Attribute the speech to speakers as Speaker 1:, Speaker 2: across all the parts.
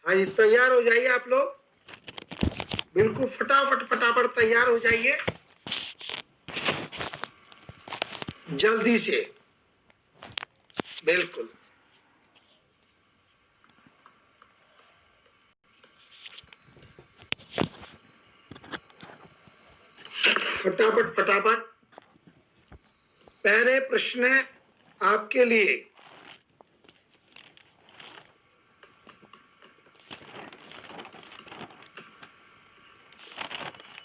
Speaker 1: हाँ जी, तैयार हो जाइए आप लोग, बिल्कुल फटाफट फटाफट तैयार हो जाइए जल्दी से, बिल्कुल। फटाफट फटाफट। पहले प्रश्न आपके लिए,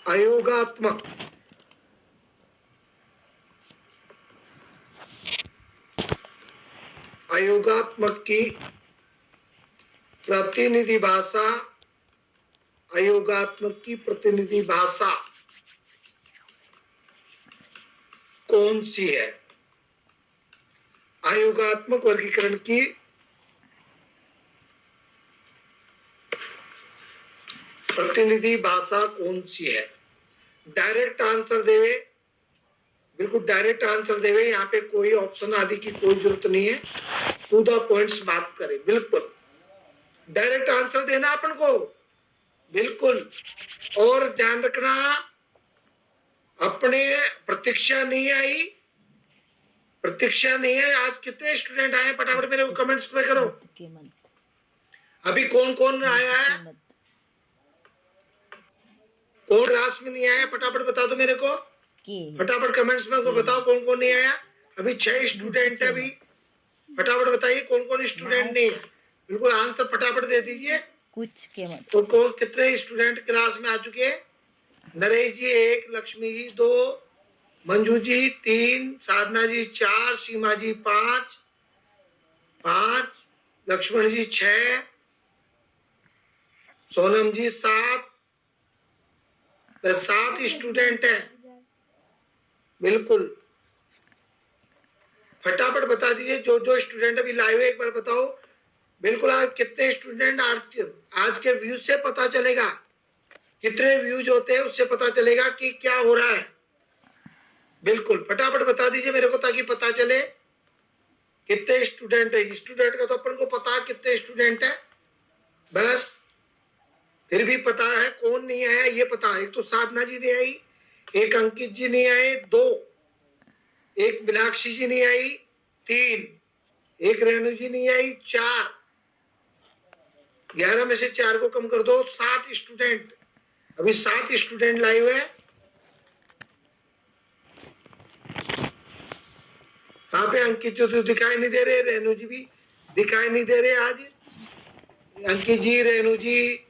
Speaker 1: अयोगात्मक की प्रतिनिधि भाषा, अयोगात्मक की प्रतिनिधि भाषा कौन सी है? अयोगात्मक वर्गीकरण की प्रतिनिधि भाषा कौन सी है? डायरेक्ट आंसर देवे, बिल्कुल डायरेक्ट आंसर देवे, यहाँ पे कोई ऑप्शन आदि की कोई जरूरत नहीं है, टू द पॉइंट्स बात करें, बिल्कुल डायरेक्ट आंसर देना अपन को, बिल्कुल। और ध्यान रखना, अपने प्रतीक्षा नहीं आई, प्रतीक्षा नहीं है। आज कितने स्टूडेंट आए फटाफट मेरे को कमेंट्स पे करो। अभी कौन कौन आया है, कौन क्लास में नहीं आया, फटाफट बता दो मेरे को, फटाफट कमेंट्स में को बताओ कौन कौन नहीं आया। अभी 6 स्टूडेंट है, अभी फटाफट बताइए कौन कौन स्टूडेंट नहीं है, बिल्कुल आंसर फटाफट दे दीजिए। तो कौन कितने स्टूडेंट क्लास में आ चुके हैं? नरेश जी 1, लक्ष्मी जी 2, मंजू जी 3, साधना जी 4, सीमा जी 5, लक्ष्मण जी 6, सोनम जी 7, 7 स्टूडेंट है, बिल्कुल फटाफट बता दीजिए जो जो स्टूडेंट अभी लाइव है, एक बार बताओ बिल्कुल। आज कितने स्टूडेंट, आज के व्यूज से पता चलेगा, कितने व्यूज होते हैं उससे पता चलेगा कि क्या हो रहा है, बिल्कुल फटाफट बता दीजिए मेरे को ताकि पता चले कितने स्टूडेंट है। स्टूडेंट का तो अपन को पता है कितने स्टूडेंट है, बस फिर भी पता है कौन नहीं आया ये पता है। एक तो साधना जी नहीं आई, एक अंकित जी नहीं आए 2, एक मीनाक्षी जी नहीं आई 3, एक रेणु जी नहीं आई 4, 11 में से 4 को कम कर दो, 7 स्टूडेंट, अभी 7 स्टूडेंट लाइव है। कहाँ पे अंकित जी तो दिखाई नहीं दे रहे, रेणु जी भी दिखाई नहीं दे रहे आज, अंकित जी, रेणु जी,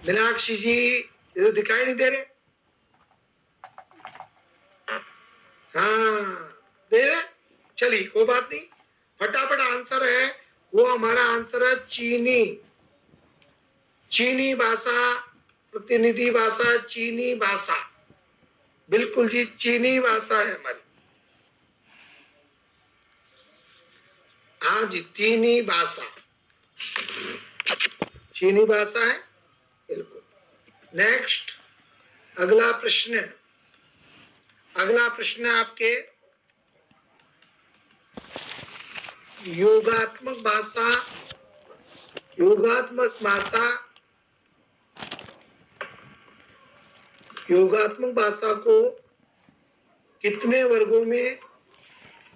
Speaker 1: मीनाक्षी जी ये तो दिखाई नहीं दे रहे। हाँ दे रहे, चलिए कोई बात नहीं, फटाफट आंसर है वो हमारा आंसर है चीनी, चीनी भाषा, प्रतिनिधि भाषा चीनी भाषा, बिल्कुल जी चीनी भाषा है हमारी। हाँ जी चीनी भाषा, चीनी भाषा है, बिल्कुल। नेक्स्ट अगला प्रश्न, अगला प्रश्न आपके योगात्मक भाषा, योगात्मक भाषा, योगात्मक भाषा को कितने वर्गों में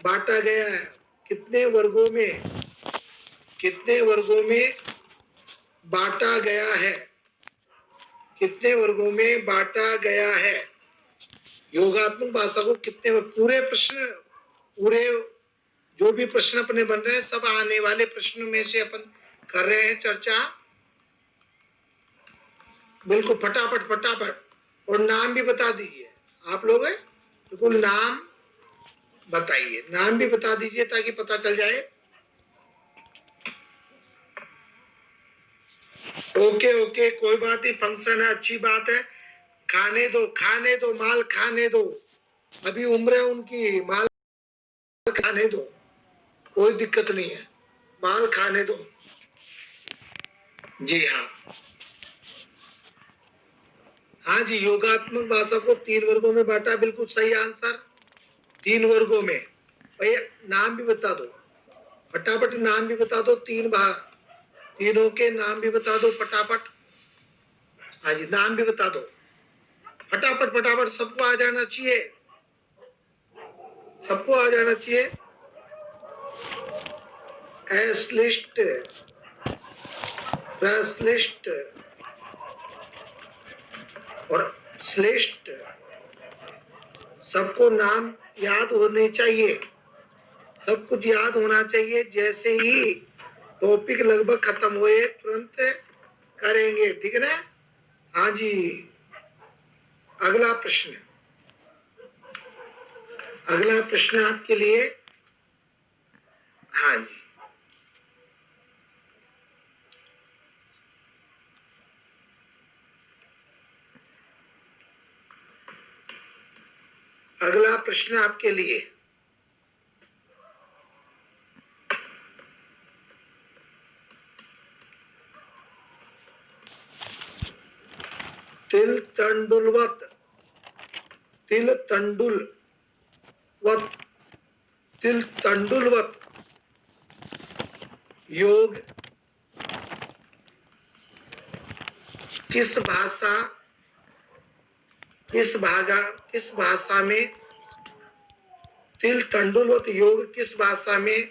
Speaker 1: बांटा गया है? कितने वर्गों में, कितने वर्गों में बांटा गया है? कितने वर्गों में बांटा गया है? योगात्मक भाषा को कितने, पूरे प्रश्न, पूरे जो भी प्रश्न अपने बन रहे हैं सब आने वाले प्रश्नों में से अपन कर रहे हैं चर्चा, बिल्कुल फटाफट फटाफट। और नाम भी बता दीजिए आप लोग, बिल्कुल नाम बताइए, नाम भी बता दीजिए ताकि पता चल जाए। ओके ओके कोई बात नहीं, फंक्शन है अच्छी बात है, खाने दो खाने दो, माल खाने दो, अभी उम्र है उनकी, माल खाने दो, कोई दिक्कत नहीं है, माल खाने दो। जी हाँ, हाँ जी योगात्मक भाषा को 3 वर्गों में बांटा, बिल्कुल सही आंसर, 3 वर्गों में। भैया नाम भी बता दो फटाफट, नाम भी बता दो, 3 भाग, तीनों के नाम भी बता दो फटाफट। हाँ जी, नाम भी बता दो फटाफट फटाफट, सबको आ जाना चाहिए, सबको आ जाना चाहिए। एस लिस्ट, प्रेस लिस्ट और स्लिस्ट, सबको नाम याद होने चाहिए, सब कुछ याद होना चाहिए। जैसे ही टॉपिक लगभग खत्म हुए तुरंत करेंगे, ठीक है ना? हाँ जी, अगला प्रश्न, अगला प्रश्न आपके लिए। हाँ जी, अगला प्रश्न आपके लिए। तिल तंडुलवत, तिल तंडुलवत, तिल तंडुलवत योग किस भाषा, किस भाषा में, तिल तंडुलवत योग किस भाषा में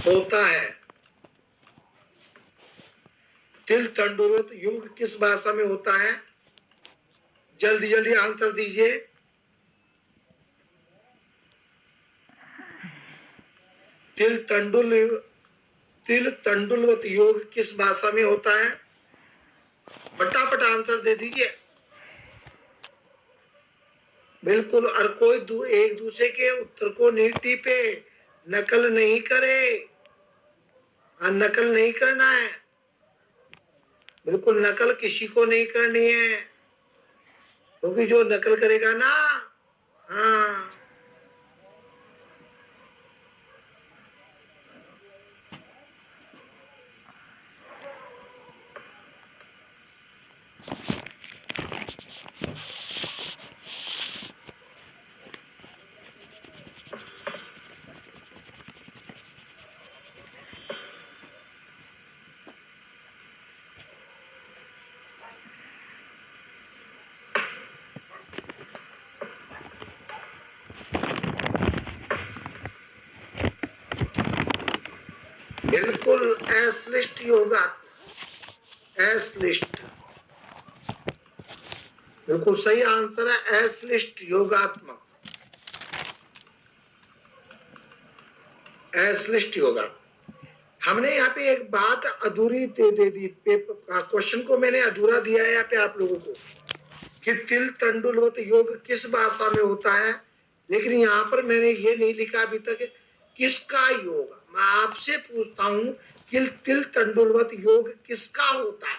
Speaker 1: होता है? तिल तंडुलवत योग किस भाषा में होता है? जल्दी जल्दी आंसर दीजिए। तिल तंडुलवत योग किस भाषा में होता है? फटाफट आंसर दे दीजिए। बिल्कुल, और कोई एक दूसरे के उत्तर को नहीं टीपे, नकल नहीं करे। हाँ, नकल नहीं करना है, बिल्कुल नकल किसी को नहीं करनी है, क्योंकि जो नकल करेगा ना, हाँ, बिल्कुल एस लिस्ट होगा, एस लिस्ट बिल्कुल सही आंसर है। एस लिस्ट योगात्मक, एस लिस्ट योगा। हमने यहाँ पे एक बात अधूरी दे दी, क्वेश्चन को मैंने अधूरा दिया है यहाँ पे आप लोगों को कि तिल तंडुलवत योग किस भाषा में होता है, लेकिन यहाँ पर मैंने ये नहीं लिखा अभी तक किसका योग। मैं आपसे पूछता हूँ कि तिल तंडुलवत योग किसका होता है,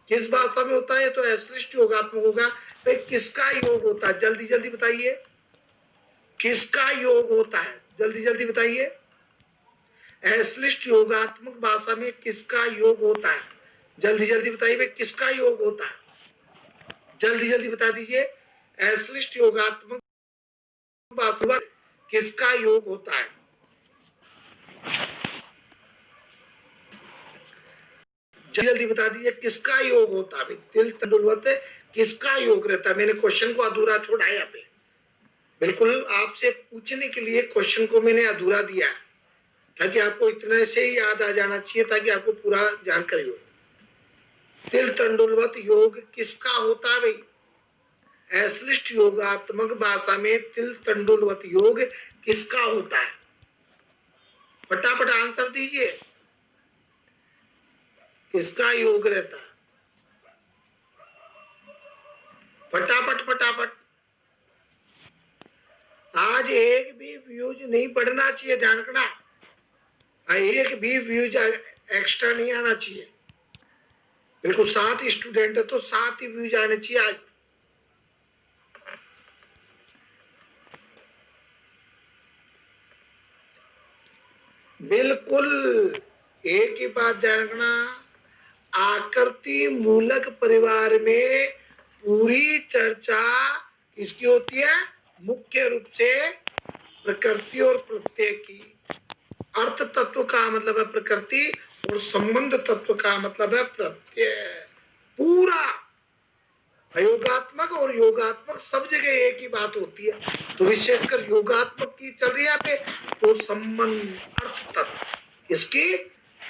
Speaker 1: किस भाषा में होता है? तो एसलिस्ट योगात्मक होगा। भाई किसका योग होता है, जल्दी जल्दी बताइए, किसका योग होता है, जल्दी जल्दी बताइए। एसलिस्ट योगात्मक भाषा में किसका योग होता है, जल्दी जल्दी बताइए भाई किसका योग होता है, जल्दी जल्दी बता दीजिए। एसलिस्ट योगात्मक भाषा में किसका योग होता है? जल्दी बता दीजिए किसका योग होता है। तिल तंडुलवत किसका योग रहता है? मैंने क्वेश्चन को अधूरा छोड़ा है यहाँ पे, बिल्कुल आपसे पूछने के लिए क्वेश्चन को मैंने अधूरा दिया है, ताकि आपको इतने से ही याद आ जाना चाहिए, ताकि आपको पूरा जानकारी हो। तिल तंडुलवत योग किसका होता है भाई? एसलिस्ट योगात्मक भाषा में तिल तंडुलवत योग किसका होता है? फटाफट आंसर दीजिए, किसका योग रहता है? फटाफट फटाफट, आज एक भी व्यूज नहीं बढ़ना चाहिए, ध्यान रखना, एक भी व्यूज एक्स्ट्रा नहीं आना चाहिए। बिल्कुल 7 स्टूडेंट है तो 7 ही व्यूज आने चाहिए आज। बिल्कुल एक ही बात ध्यान रखना, आकृति मूलक परिवार में पूरी चर्चा किसकी होती है? मुख्य रूप से प्रकृति और प्रत्यय की। अर्थ तत्व का मतलब है प्रकृति और संबंध तत्व का मतलब है प्रत्यय। पूरा अयोगात्मक और योगात्मक सब जगह एक ही बात होती है, तो विशेषकर योगात्मक की चल रही है यहाँ पे, तो संबंध अर्थ तत्व इसकी।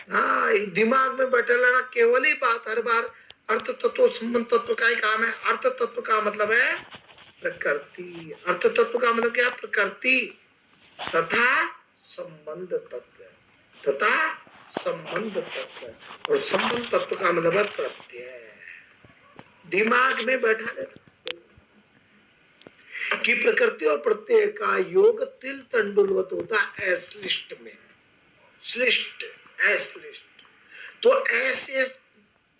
Speaker 1: हाँ, दिमाग में बैठे रहना केवल ही बात हर बार अर्थ तत्व संबंध तत्व का ही काम है। अर्थ तत्व का मतलब है प्रकृति, अर्थ तत्व का मतलब क्या? प्रकृति तथा संबंध तत्व, तथा संबंध तत्व, और संबंध तत्व का मतलब है प्रत्यय। दिमाग में बैठा रहना कि प्रकृति और प्रत्यय का योग तिल तंडुलवत होता है अश्लिष्ट में। श्लिष्ट अश्लिष्ट, तो ऐसे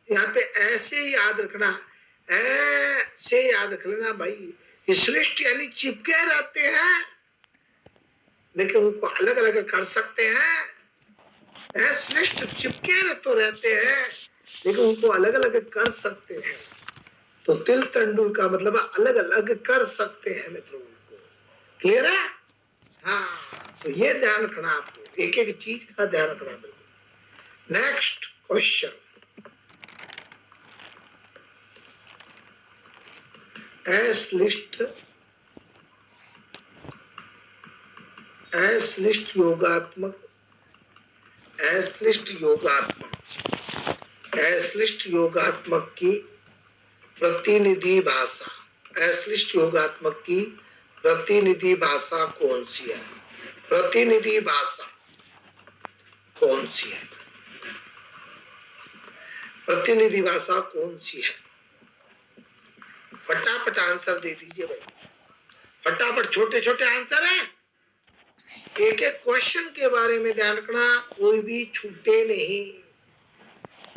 Speaker 1: यहाँ पे ऐसे याद रखना, ऐसे याद रख लेना भाई। श्लिष्ट यानी चिपके रहते हैं लेकिन उनको अलग अलग कर सकते हैं। श्लिष्ट चिपके तो रहते हैं लेकिन उनको अलग अलग कर सकते हैं। तो तिल तंडुल का मतलब अलग अलग कर सकते हैं मित्रों उनको। क्लियर है? हाँ, तो ये ध्यान रखना आपको, एक एक चीज का ध्यान रखना बिल्कुल। नेक्स्ट क्वेश्चन, अश्लिष्ट अश्लिष्ट योगात्मक, अश्लिष्ट योगात्मक, अश्लिष्ट योगात्मक की प्रतिनिधि भाषा, अश्लिष्ट योगात्मक की प्रतिनिधि भाषा कौन सी है? प्रतिनिधि भाषा कौन सी है? प्रतिनिधि भाषा कौन सी है? फटाफट आंसर दे दीजिए भाई, फटाफट, छोटे छोटे आंसर है। एक एक क्वेश्चन के बारे में ध्यान रखना, कोई भी छूटे नहीं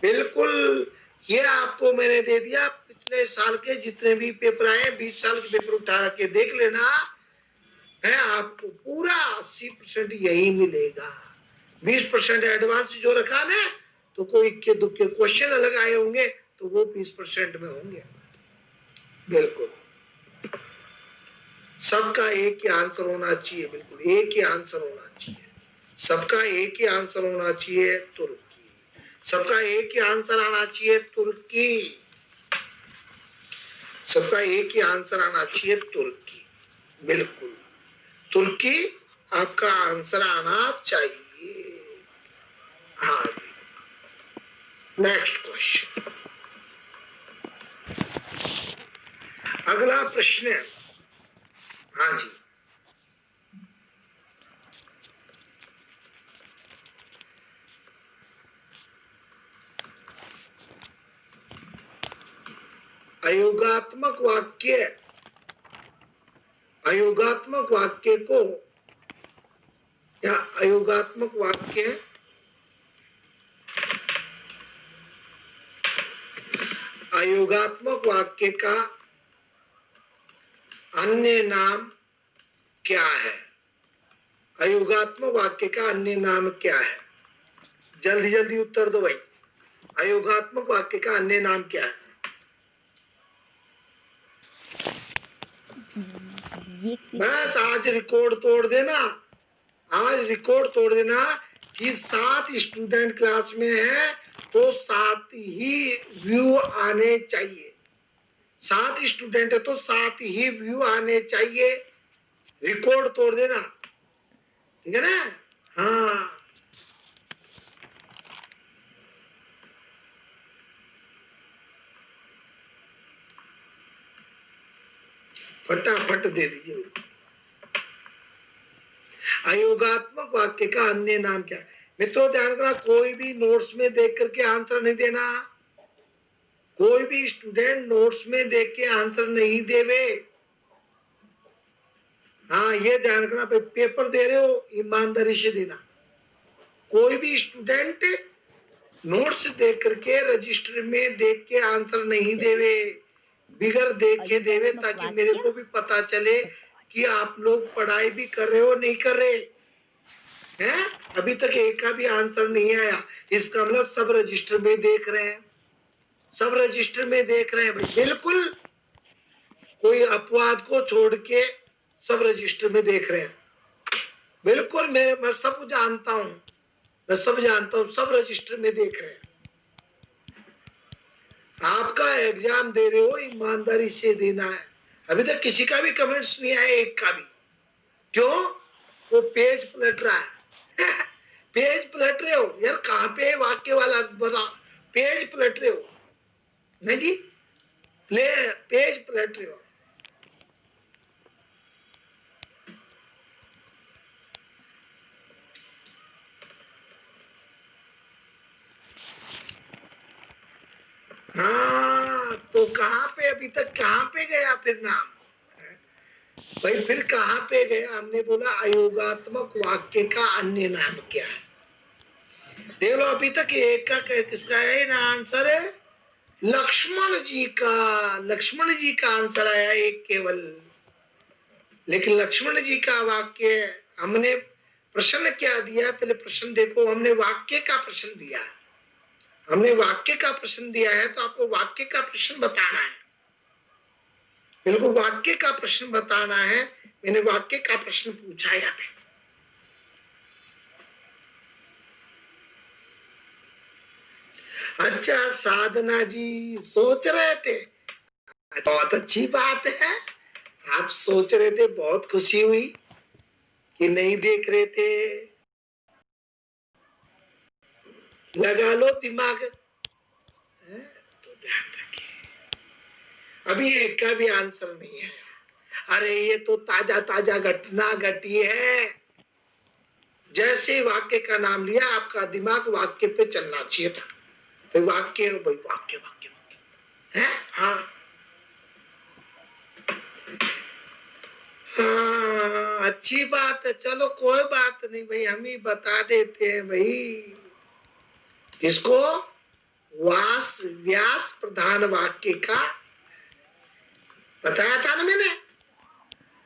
Speaker 1: बिल्कुल। ये आपको मैंने दे दिया, पिछले साल के जितने भी पेपर आए 20 साल के पेपर उठा के देख लेना है, आपको पूरा 80% यही मिलेगा। 20% एडवांस जो रखा ना, तो कोई इक्के दुक्के क्वेश्चन अलग आए होंगे तो वो 20% में होंगे। बिल्कुल सबका एक ही आंसर होना चाहिए, बिल्कुल एक ही आंसर होना चाहिए, सबका एक ही आंसर होना चाहिए तुर्की, सबका एक ही आंसर आना चाहिए तुर्की, सबका एक ही आंसर आना चाहिए तुर्की। बिल्कुल तुर्की आपका आंसर आना चाहिए। हाँ, नेक्स्ट क्वेश्चन, अगला प्रश्न है। हाँ जी, अयोगात्मक वाक्य, अयोगात्मक वाक्य को, या अयोगात्मक वाक्य, अयोगात्मक वाक्य का अन्य नाम क्या है? अयोगात्मक वाक्य का अन्य नाम क्या है? जल्दी जल्दी उत्तर दो भाई, अयोगात्मक वाक्य का अन्य नाम क्या है? बस आज रिकॉर्ड तोड़ देना, आज रिकॉर्ड तोड़ देना कि 7 स्टूडेंट क्लास में है तो 7 ही व्यू आने चाहिए। 7 स्टूडेंट है तो 7 ही व्यू आने चाहिए। रिकॉर्ड तोड़ देना, ठीक है ना? हाँ, फटाफट दे दीजिए। अयोगात्मक वाक्य का अन्य नाम क्या है? मित्रों ध्यान रखना, कोई भी नोट्स में देख करके आंसर नहीं देना, कोई भी स्टूडेंट नोट्स में देख के आंसर नहीं देवे। हाँ, ये ध्यान रखना, पेपर दे रहे हो ईमानदारी से देना। कोई भी स्टूडेंट नोट्स देख करके रजिस्टर में देख के आंसर नहीं देवे, बिगर देख के देवे, ताकि मेरे को भी पता चले कि आप लोग पढ़ाई भी कर रहे हो नहीं कर रहे हैं। अभी तक एक का भी आंसर नहीं आया, इसका मतलब सब रजिस्टर में देख रहे हैं, सब रजिस्टर में देख रहे हैं भाई। बिल्कुल कोई अपवाद को छोड़ के सब रजिस्टर में देख रहे हैं। बिल्कुल मैं सब कुछ जानता हूँ, मैं सब जानता हूं, सब रजिस्टर में देख रहे हैं। आपका एग्जाम दे रहे हो, ईमानदारी से देना है। अभी तक किसी का भी कमेंट्स नहीं आया, एक का भी। क्यों? वो पेज पलट रहा है। पेज पलट रहे हो यार, कहां पे वाक्य वाला बता, पेज पलट रहे हो। नहीं जी, पेज पलट रहे हो। हाँ, तो कहां पे अभी तक कहां पे गया फिर नाम भाई? फिर कहां पे गया? हमने बोला अयोगात्मक वाक्य का अन्य नाम क्या है? देख लो, अभी तक एक का किसका है ना आंसर है? लक्ष्मण जी का। लक्ष्मण जी का आंसर आया एक केवल। लेकिन लक्ष्मण जी का वाक्य हमने प्रश्न क्या दिया? पहले प्रश्न देखो, हमने वाक्य का प्रश्न दिया। हमने वाक्य का प्रश्न दिया है, तो आपको वाक्य का प्रश्न बताना है। बिल्कुल वाक्य का प्रश्न बताना है। मैंने वाक्य का प्रश्न पूछा यहाँ पे। अच्छा, साधना जी सोच रहे थे, बहुत अच्छी बात है। आप सोच रहे थे, बहुत खुशी हुई कि नहीं देख रहे थे। लगा लो दिमाग, तो ध्यान रखिए। अभी एक का भी आंसर नहीं है। अरे ये तो ताजा ताजा घटना घटी है। जैसे वाक्य का नाम लिया, आपका दिमाग वाक्य पे चलना चाहिए था। भाई वाक्य, भाई वाक्य वाक्य वाक्य है। हाँ हाँ, अच्छी बात है। चलो कोई बात नहीं भाई, हम ही बता देते हैं भाई। इसको व्यास प्रधान वाक्य का बताया था ना मैंने।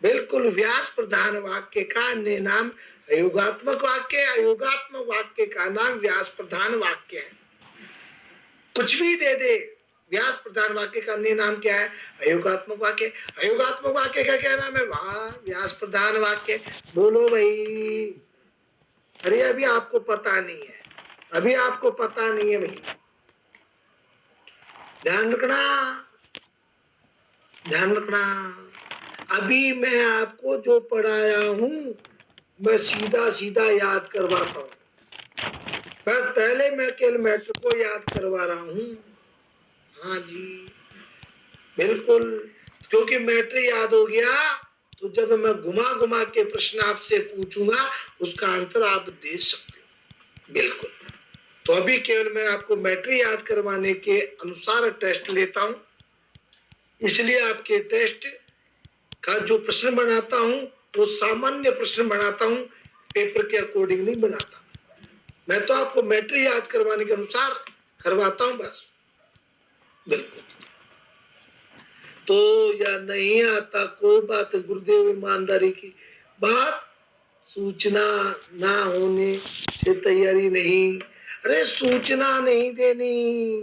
Speaker 1: बिल्कुल, व्यास प्रधान वाक्य का अन्य नाम अयोगात्मक वाक्य। अयोगात्मक वाक्य का नाम व्यास प्रधान वाक्य है। कुछ भी दे दे, व्यास प्रधान वाक्य का अन्य नाम क्या है? अयोगात्मक वाक्य। अयोगात्मक वाक्य का क्या नाम है? वाह, व्यास प्रधान वाक्य। बोलो भाई। अरे अभी आपको पता नहीं है, अभी आपको पता नहीं है भाई। ध्यान रखना, ध्यान रखना। अभी मैं आपको जो पढ़ाया हूं, मैं सीधा सीधा याद करवाता हूं। बस पहले मैं केवल मैटर को याद करवा रहा हूं। हाँ जी, बिल्कुल। क्योंकि मैटर याद हो गया, तो जब मैं घुमा घुमा के प्रश्न आपसे पूछूंगा, उसका आंसर आप दे सकते हो। बिल्कुल। तो अभी केवल मैं आपको मैटर याद करवाने के अनुसार टेस्ट लेता हूं। इसलिए आपके टेस्ट का जो प्रश्न बनाता हूं, वो सामान्य प्रश्न बनाता हूं, पेपर के अकॉर्डिंग नहीं बनाता। मैं तो आपको मैटर याद करवाने के अनुसार करवाता हूं बस। बिल्कुल। तो या नहीं आता कोई बात, गुरुदेव ईमानदारी की बात। सूचना ना होने से तैयारी नहीं। अरे सूचना नहीं देनी,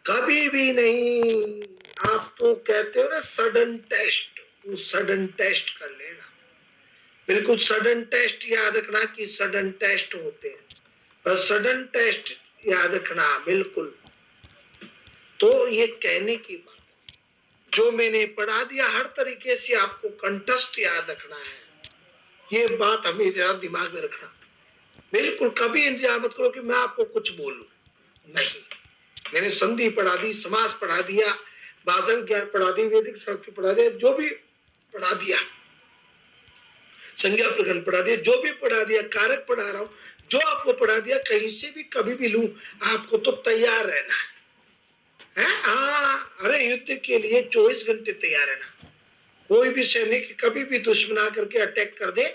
Speaker 1: कभी भी नहीं। आप तो कहते हो ना सडन टेस्ट, वो सडन टेस्ट कर लेना। बिल्कुल सडन टेस्ट याद रखना कि सडन टेस्ट होते हैं, बस सडन टेस्ट याद रखना। बिल्कुल। तो ये कहने की बात, जो मैंने पढ़ा दिया हर तरीके से आपको कंठस्थ याद रखना है। ये बात हमेशा दिमाग में रखना। बिल्कुल कभी इंतजार मत करो कि मैं आपको कुछ बोलूं, नहीं। मैंने संधि पढ़ा दी, समास पढ़ा दिया, भाषा विज्ञान पढ़ा दी, वैदिक साहित्य पढ़ा दिया, जो भी पढ़ा दिया, संज्ञा प्रकरण पढ़ा दिया, जो भी पढ़ा दिया, कारक पढ़ा रहा हूं, जो आपको पढ़ा दिया, कहीं से भी कभी भी लूं, आपको तो तैयार रहना है। हाँ, अरे युद्ध के लिए 24 घंटे तैयार रहना। कोई भी सैनिक कभी भी दुश्मन आकर के अटैक कर दे,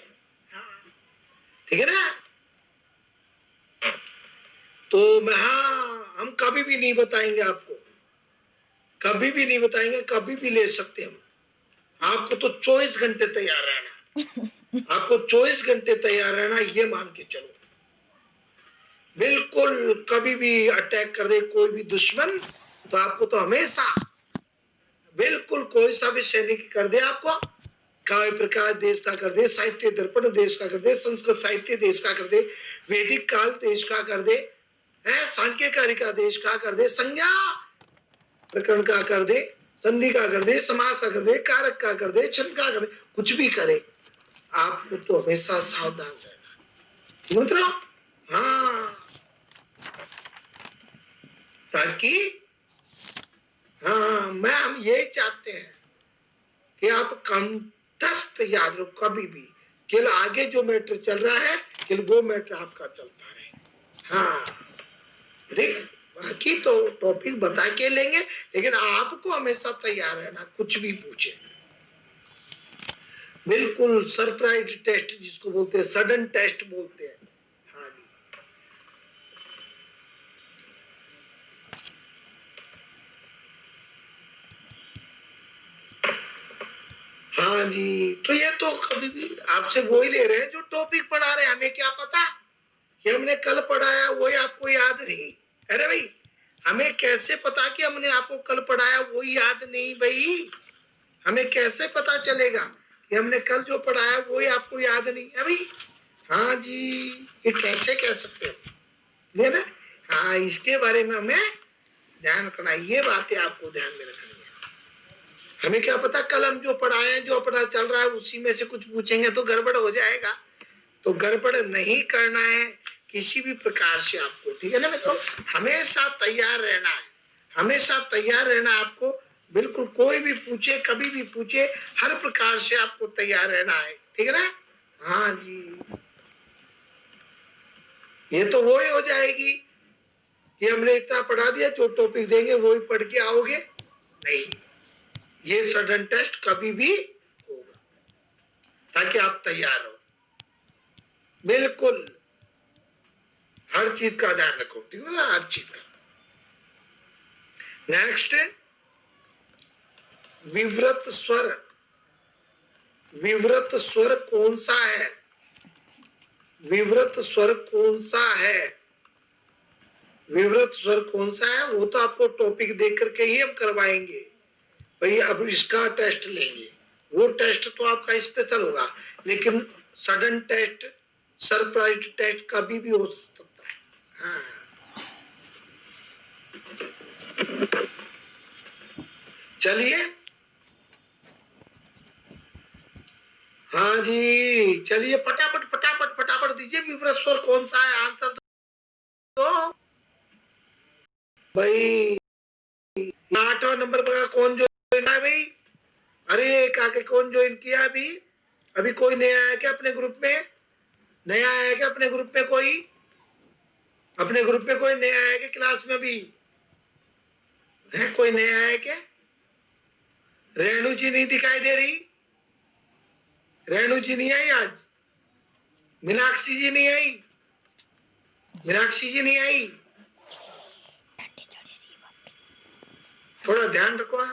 Speaker 1: ठीक है ना? तो मैं, हाँ, हम कभी भी नहीं बताएंगे आपको, कभी भी नहीं बताएंगे, कभी भी ले सकते हम। आपको तो 24 घंटे तैयार रहना, आपको 24 घंटे तैयार रहना, ये मान के चलो। बिल्कुल कभी भी अटैक कर दे कोई भी दुश्मन, तो आपको तो हमेशा, बिल्कुल कोई सा भी सैनिक कर दे आपको, काव्य प्रकाश देश का कर दे, साहित्य दर्पण देश का कर दे, संस्कृत साहित्य देश का कर दे, वैदिक काल देश का कर दे, है सांख्य कारिका देश का कर दे, संज्ञा प्रकरण का कर दे, संधि का कर दे, समास का कर दे, कारक का कर दे, छंद का कर दे, कुछ भी करे, आपको तो हमेशा सावधान रहना। मतलब हाँ, ताकि हाँ हम यही चाहते हैं कि आप कंठस्थ याद रखो कभी भी, केवल आगे जो मैटर चल रहा है केवल वो मैटर आपका चलता रहे। हाँ ठीक, बाकी तो टॉपिक बता के लेंगे, लेकिन आपको हमेशा तैयार रहना, कुछ भी पूछे। बिल्कुल सरप्राइज टेस्ट जिसको बोलते हैं, सडन टेस्ट बोलते हैं। हाँ जी, हाँ जी, तो ये तो कभी भी आपसे वो ही ले रहे हैं जो टॉपिक पढ़ा रहे हैं, हमें क्या पता कि हमने कल पढ़ाया वही आपको याद नहीं। अरे भाई, हमें कैसे पता कि हमने आपको कल पढ़ाया वही याद नहीं भाई, हमें कैसे पता चलेगा कि हमने कल जो पढ़ाया वही आपको याद नहीं है भाई। हाँ जी, ये कैसे कह सकते हैं ना। हाँ, इसके बारे में हमें ध्यान रखना, ये बातें आपको ध्यान में रखनी है। हमें क्या पता कल हम जो पढ़ाए हैं, जो अपना चल रहा है उसी में से कुछ पूछेंगे तो गड़बड़ हो जाएगा, तो गड़बड़ नहीं करना है किसी भी प्रकार से आपको, ठीक है ना मित्रों। हमेशा तैयार रहना है, हमेशा तैयार रहना आपको, बिल्कुल कोई भी पूछे कभी भी पूछे, हर प्रकार से आपको तैयार रहना है, ठीक है ना। हाँ जी, ये तो वो ही हो जाएगी कि हमने इतना पढ़ा दिया, जो टॉपिक देंगे वो ही पढ़ के आओगे, नहीं, ये सडन टेस्ट कभी भी होगा, ताकि आप तैयार हो। बिल्कुल हर चीज का ध्यान रखो, ठीक है ना, हर चीज का। नेक्स्ट, विवृत स्वर, विवृत स्वर कौन सा है, विवृत स्वर कौन सा है, विवृत स्वर कौन सा है, वो तो आपको टॉपिक देख करके ही हम करवाएंगे भाई। अब इसका टेस्ट लेंगे, वो टेस्ट तो आपका स्पेशल होगा, लेकिन सडन टेस्ट, सरप्राइज टेस्ट कभी भी हो सकता है। हाँ, चलिए, हाँ जी, चलिए फटाफट फटाफट फटाफट दीजिए, विवृत स्वर कौन सा है, आंसर दो भाई। 8वां नंबर पर कौन ज्वाइन है भाई? अरे काके कौन ज्वाइन किया अभी? अभी कोई नया आया क्या अपने ग्रुप में? नया आया क्या अपने ग्रुप में कोई? अपने ग्रुप में कोई नया आया क्या क्लास में? अभी है कोई नया आया क्या? रेणु जी नहीं दिखाई दे रही, रेणु जी नहीं आई आज, मीनाक्षी जी नहीं आई, मीनाक्षी जी नहीं आई, थोड़ा ध्यान रखो।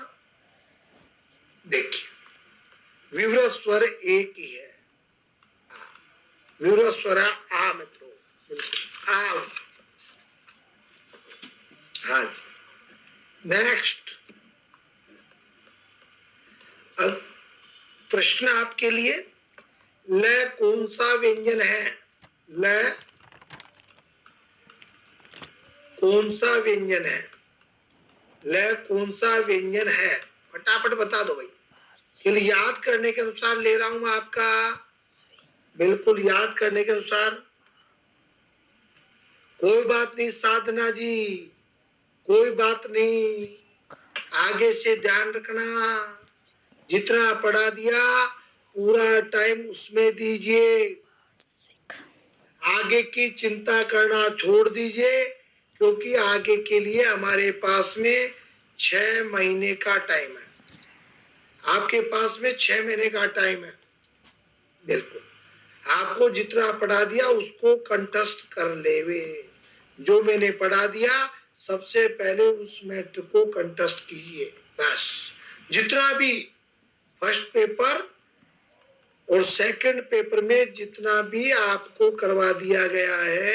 Speaker 1: देखिए, विवृत स्वर एक ही है, विवृत स्वर आ मित्रों, आ। हाँ, नेक्स्ट प्रश्न आपके लिए, ल कौन सा व्यंजन है, ल कौन सा व्यंजन है, ल कौन सा व्यंजन है, फटाफट बता दो भाई। केवल याद करने के अनुसार ले रहा हूं मैं आपका, बिल्कुल याद करने के अनुसार। कोई बात नहीं साधना जी, कोई बात नहीं, आगे से ध्यान रखना, जितना पढ़ा दिया पूरा टाइम उसमें दीजिए, आगे की चिंता करना छोड़ दीजिए, क्योंकि आगे के लिए हमारे पास में 6 महीने का टाइम है, आपके पास में 6 महीने का टाइम है। बिल्कुल आपको जितना पढ़ा दिया उसको कंठस्थ कर लेवे, जो मैंने पढ़ा दिया सबसे पहले उस मैटर को कंठस्थ कीजिए, बस। जितना भी फर्स्ट पेपर और सेकंड पेपर में जितना भी आपको करवा दिया गया है,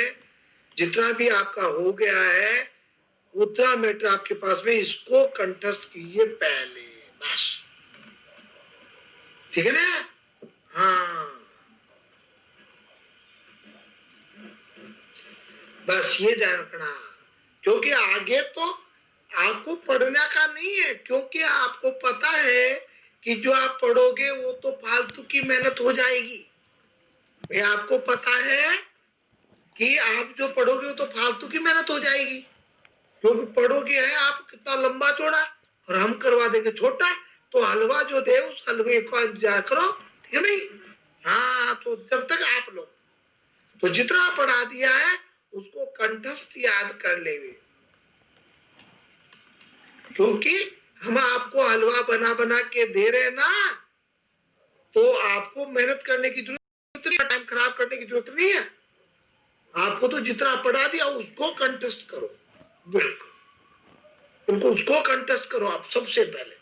Speaker 1: जितना भी आपका हो गया है, उतना मैटर आपके पास में, इसको कंठस्थ कीजिए पहले, बस। ठीक है ना? हाँ, बस ये ध्यान रखना, क्योंकि आगे तो आपको पढ़ने का नहीं है, क्योंकि आपको पता है कि जो आप पढ़ोगे वो तो फालतू की मेहनत हो जाएगी। भाई आपको पता है कि आप जो पढ़ोगे वो तो फालतू की मेहनत हो जाएगी, क्योंकि पढ़ोगे है आप कितना लंबा चौड़ा, और हम करवा देंगे छोटा। तो हलवा जो दे उस हलवे का इंतजार करो, ठीक है नहीं? हाँ, तो जब तक आप लोग तो जितना पढ़ा दिया है उसको कंठस्थ याद कर लेंगे, क्योंकि हम आपको हलवा बना बना के दे रहे हैं ना, तो आपको मेहनत करने की जरूरत नहीं, टाइम खराब करने की जरूरत नहीं है। आपको तो जितना पढ़ा दिया उसको कंटेस्ट करो, बिल्कुल बिल्कुल उसको कंटेस्ट करो आप सबसे पहले।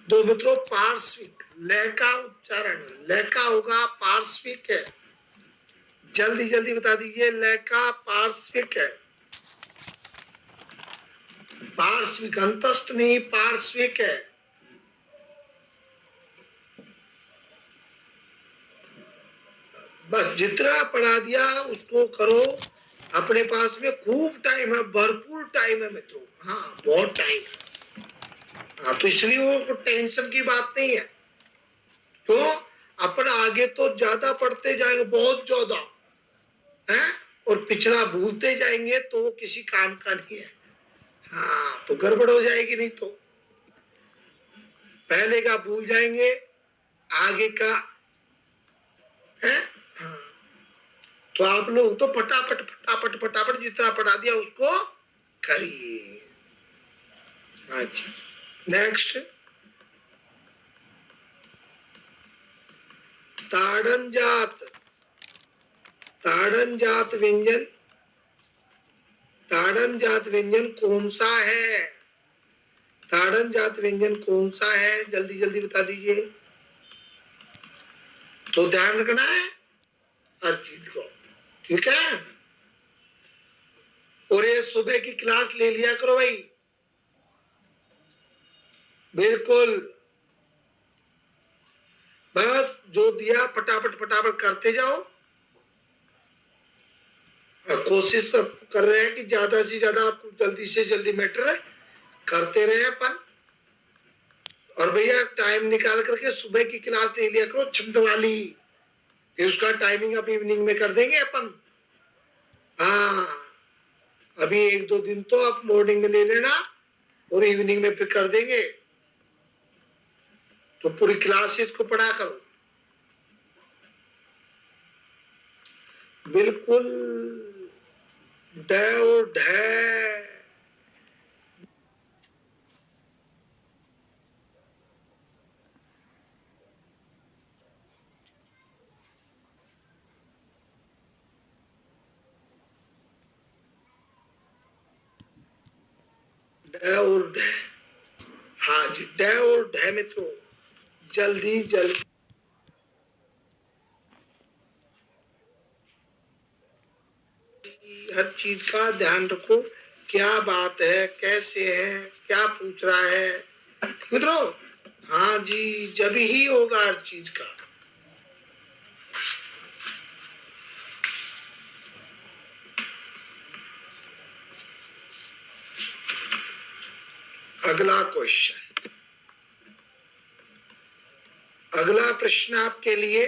Speaker 1: दो मित्रों, पार्श्विक लय का उच्चारण, लय का होगा पार्श्विक है, जल्दी जल्दी बता दीजिए, लय का पार्श्विक है, पार्श्विक अंतस्थ नहीं, पार्श्विक है। बस जितना पढ़ा दिया उसको करो, अपने पास में खूब टाइम है, भरपूर टाइम है मित्रों, हाँ बहुत टाइम है। हाँ, तो इसलिए वो टेंशन की बात नहीं है, तो अपन आगे तो ज्यादा पढ़ते जाएंगे, बहुत ज्यादा है, और पिछड़ा भूलते जाएंगे तो वो किसी काम का नहीं है। हाँ, तो गड़बड़ हो जाएगी, नहीं तो पहले का भूल जाएंगे, आगे का है। हाँ, तो आप लोग तो फटाफट फटाफट फटाफट जितना पढ़ा दिया उसको करिए। अच्छा, नेक्स्ट, ताड़न जात, ताड़न जात व्यंजन, ताड़न जात व्यंजन कौन सा है? ताड़न जात व्यंजन कौन सा है, जल्दी जल्दी बता दीजिए। तो ध्यान रखना है हर चीज को, ठीक है? और ये सुबह की क्लास ले लिया करो भाई, बिल्कुल, बस जो दिया फटाफट फटाफट करते जाओ। कोशिश सब कर रहे हैं कि ज्यादा से ज्यादा आपको जल्दी से जल्दी मैटर करते रहे अपन। और भैया टाइम निकाल करके सुबह की क्लास ले लिया करो छंद वाली, फिर उसका टाइमिंग अब इवनिंग में कर देंगे अपन। हाँ, अभी एक दो दिन तो आप मॉर्निंग में ले लेना और इवनिंग में फिर कर देंगे, तो पूरी क्लासेस को पढ़ा करो, बिल्कुल ड और ढ। ड और ढ, हाँ जी, ड और ढ मित्रों, जल्दी जल्दी हर चीज का ध्यान रखो, क्या बात है, कैसे है, क्या पूछ रहा है मित्रों। हाँ जी, जब ही होगा हर चीज का। अगला क्वेश्चन, अगला प्रश्न आपके लिए,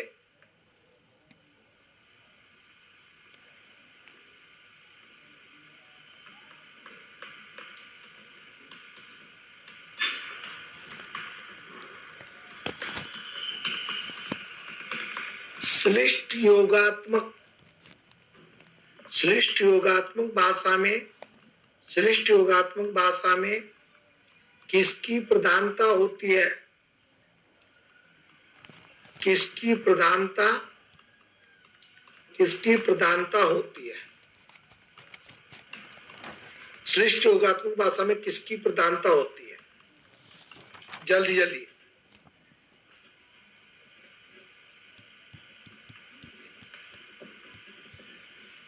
Speaker 1: श्लिष्ट योगात्मक, श्लिष्ट योगात्मक भाषा में, श्लिष्ट योगात्मक भाषा में किसकी प्रधानता होती है? किसकी प्रधानता, किसकी प्रधानता होती है? श्लिष्ट योगात्मक भाषा में किसकी प्रधानता होती है? जल्दी जल्दी।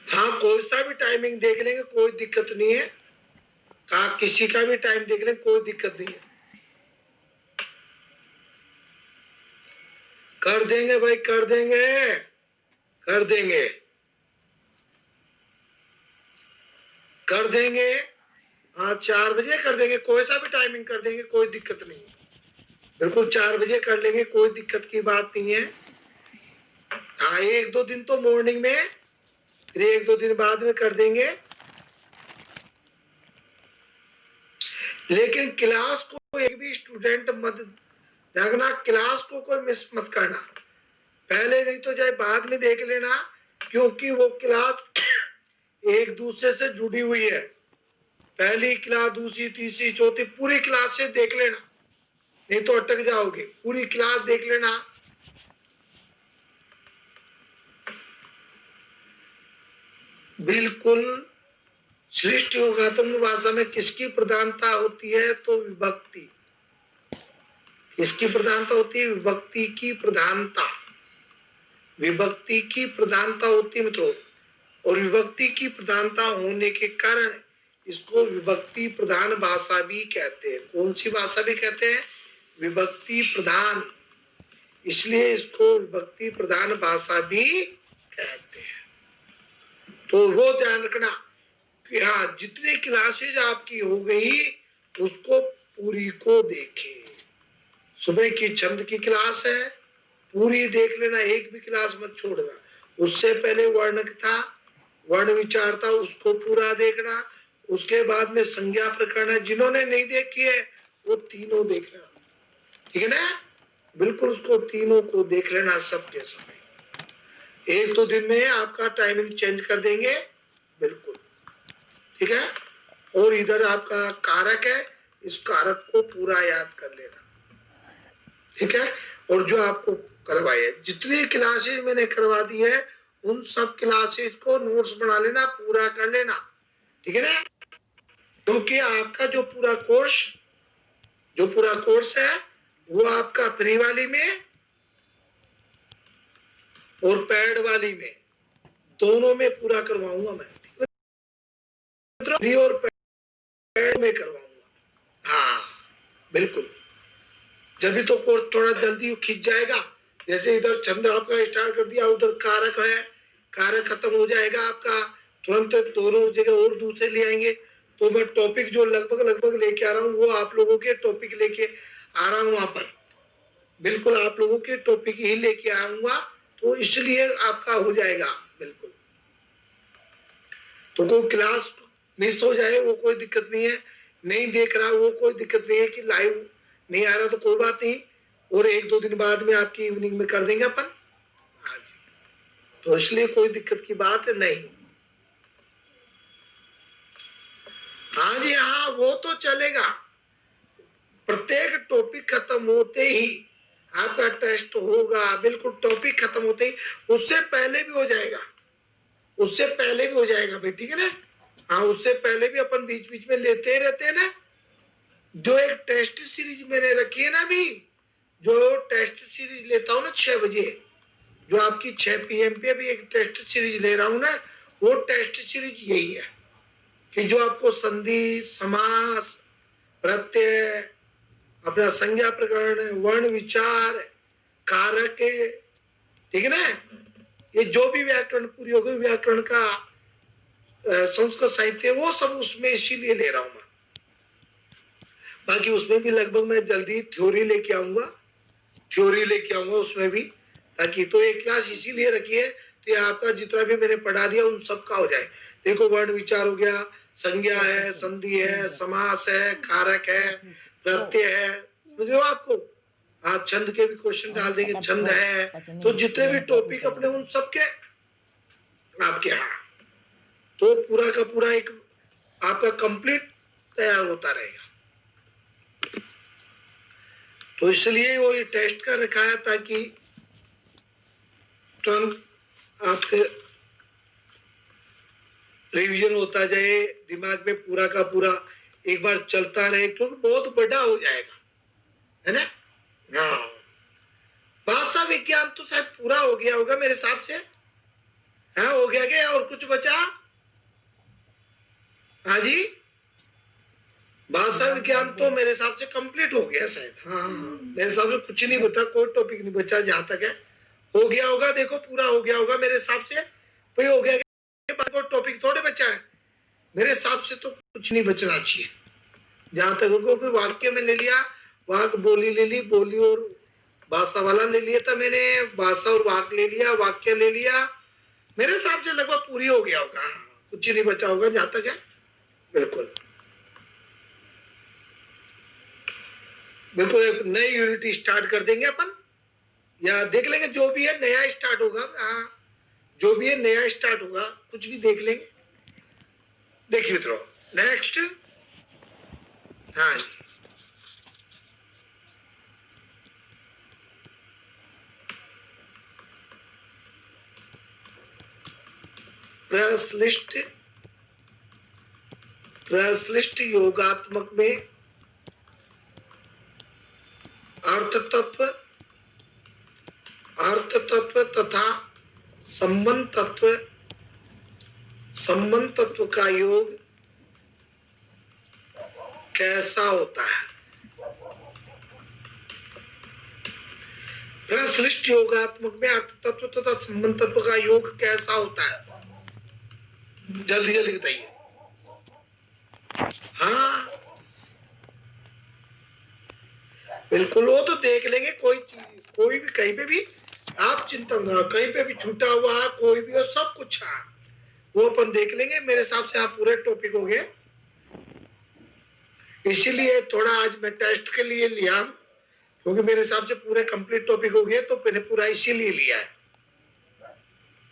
Speaker 1: हाँ, कोई सा भी टाइमिंग देख लेंगे, कोई दिक्कत नहीं है, कहा किसी का भी टाइम देख लेंगे, कोई दिक्कत नहीं है। कर देंगे भाई, कर देंगे, कर देंगे, कर देंगे। हाँ 4 बजे कर देंगे, कोई सा भी टाइमिंग कर देंगे, कोई दिक्कत नहीं, बिल्कुल 4 बजे कर लेंगे, कोई दिक्कत की बात नहीं है। हाँ 1-2 दिन तो मॉर्निंग में, फिर 1-2 दिन बाद में कर देंगे। लेकिन क्लास को एक भी स्टूडेंट मत देखना, क्लास को कोई मिस मत करना, पहले नहीं तो चाहे बाद में देख लेना, क्योंकि वो क्लास एक दूसरे से जुड़ी हुई है। पहली क्लास, दूसरी, तीसरी, चौथी, पूरी क्लास से देख लेना, नहीं तो अटक जाओगे। पूरी क्लास देख लेना। बिल्कुल। सृष्टि योगात्मक भाषा में किसकी प्रधानता होती है? तो विभक्ति। किसकी प्रधानता होती है? विभक्ति की प्रधानता, विभक्ति की प्रधानता होती है मित्रों। और विभक्ति की प्रधानता होने के कारण इसको विभक्ति प्रधान भाषा भी कहते हैं। कौन सी भाषा भी कहते हैं? विभक्ति प्रधान। इसलिए इसको विभक्ति प्रधान भाषा भी कहते हैं। तो वो ध्यान रखना कि हाँ जितनी क्लासेज आपकी हो गई उसको पूरी को देखें। सुबह की छंद की क्लास है, पूरी देख लेना, एक भी क्लास मत छोड़ना। उससे पहले वर्ण था, वर्ण विचार था, उसको पूरा देखना। उसके बाद में संज्ञा प्रकरण है, जिन्होंने नहीं देखी है वो तीनों देखना, ठीक है ना? बिल्कुल उसको तीनों को देख लेना सबके समय। 1-2 दिन में आपका टाइमिंग चेंज कर देंगे, बिल्कुल ठीक है। और इधर आपका कारक है, इस कारक को पूरा याद कर लेना, ठीक है। और जो आपको करवाई है, जितनी क्लासेज मैंने करवा दी है उन सब क्लासेज को नोट्स बना लेना, पूरा कर लेना, ठीक है ना? क्योंकि आपका जो पूरा कोर्स है वो आपका फ्री वाली में और पेड वाली में दोनों में पूरा करवाऊंगा मैं, फ्री और पेड में करवाऊंगा। हाँ बिल्कुल, जब भी तो कोर्स थोड़ा जल्दी खिंच जाएगा। जैसे इधर छंद आपका स्टार्ट कर दिया, उधर कारक है, कारक खत्म हो जाएगा आपका, तुरंत दोनों जगह और दूसरे ले आएंगे। तो मैं टॉपिक जो लगभग लेके आ रहा हूँ वो आप लोगों के टॉपिक लेके आ रहा हूँ वहां पर, बिल्कुल आप लोगों के टॉपिक ही लेके आऊंगा, तो इसलिए आपका हो जाएगा बिल्कुल। तो कोई क्लास मिस हो जाए वो कोई दिक्कत नहीं है, नहीं देख रहा वो कोई दिक्कत नहीं है, कि लाइव नहीं आ रहा तो कोई बात नहीं, और 1-2 दिन बाद में आपकी इवनिंग में कर देंगे अपन। हाँ जी, तो इसलिए कोई दिक्कत की बात नहीं। हाँ जी हाँ, वो तो चलेगा। प्रत्येक टॉपिक खत्म होते ही आपका टेस्ट होगा, बिल्कुल टॉपिक खत्म होते ही, उससे पहले भी हो जाएगा, उससे पहले भी हो जाएगा भाई, ठीक है ना? हाँ उससे पहले भी अपन बीच बीच में लेते रहते हैं ना। जो एक टेस्ट सीरीज मैंने रखी है ना अभी, जो टेस्ट सीरीज लेता हूँ ना 6 बजे, जो आपकी 6 PM पे अभी एक टेस्ट सीरीज ले रहा हूँ ना, वो टेस्ट सीरीज यही है कि जो आपको संधि, समास, प्रत्यय, अपना संज्ञा प्रकरण, वर्ण विचार, कारक, ठीक है ना, ये जो भी व्याकरण पूरी होगी व्याकरण का संस्कृत साहित्य वो सब उसमें इसीलिए ले रहा हूं मैं। बाकी उसमें भी लगभग मैं जल्दी थ्योरी लेके आऊंगा उसमें भी, ताकि तो एक क्लास इसीलिए रखी है तो आपका जितना भी मैंने पढ़ा दिया उन सब का हो जाए। देखो वर्ण विचार हो गया, संज्ञा है, संधि है, समास है, कारक है, प्रत्यय है, समझ लो आपको। हाँ छंद के भी क्वेश्चन डाल देंगे, छंद है, तो जितने भी टॉपिक अपने उन सब के आपके यहाँ, तो पूरा का पूरा एक आपका कंप्लीट तैयार होता रहेगा। तो इसलिए वो ये टेस्ट का रखा है ताकि तुरंत आपके रिवीजन होता जाए, दिमाग में पूरा का पूरा एक बार चलता रहे, क्योंकि बहुत बड़ा हो जाएगा, है ना? हाँ भाषा विज्ञान तो शायद पूरा हो गया होगा मेरे हिसाब से। हाँ हो गया क्या? और कुछ बचा? हाँ जी भाषा विज्ञान तो मेरे हिसाब से कंप्लीट हो गया शायद। हाँ, मेरे हिसाब से कुछ नहीं बचा, कोई टॉपिक नहीं बचा जहां तक है। हो गया होगा, देखो पूरा हो गया होगा मेरे हिसाब से। भाई हो गया, कोई टॉपिक थोड़े बचा है मेरे हिसाब से, तो कुछ नहीं बचना चाहिए जहां तक होगा। फिर वाक्य में ले लिया, वाक बोली ले ली, बोली और भाषा वाला ले लिया था मैंने, भाषा और वाक ले लिया, वाक्य ले लिया। मेरे हिसाब से लगभग पूरी हो गया होगा, कुछ ही नहीं बचा होगा जहां तक है। बिल्कुल बिल्कुल एक नई यूनिट स्टार्ट कर देंगे अपन, या देख लेंगे जो भी है नया स्टार्ट होगा। हाँ, जो भी है नया स्टार्ट होगा, कुछ भी देख लेंगे। देखिए मित्रों, नेक्स्ट। हाँ जी, प्रश्लिष्ट योगात्मक में अर्थ तत्व तथा संबंध तत्व का योग कैसा होता है? प्रश्लिष्ट योगात्मक में अर्थ तत्व तथा संबंध तत्व का योग कैसा होता है? जल्दी जल्दी बताइए। हाँ बिल्कुल, वो तो देख लेंगे। कोई भी कहीं पे भी आप चिंता न करो, कहीं पे भी छूटा हुआ है कोई भी हो, सब कुछ है वो अपन देख लेंगे। मेरे हिसाब से आप पूरे टॉपिक हो गए, इसीलिए थोड़ा आज मैं टेस्ट के लिए लिया, क्योंकि मेरे हिसाब से पूरे कंप्लीट टॉपिक हो गए, तो मैंने पूरा इसीलिए लिया है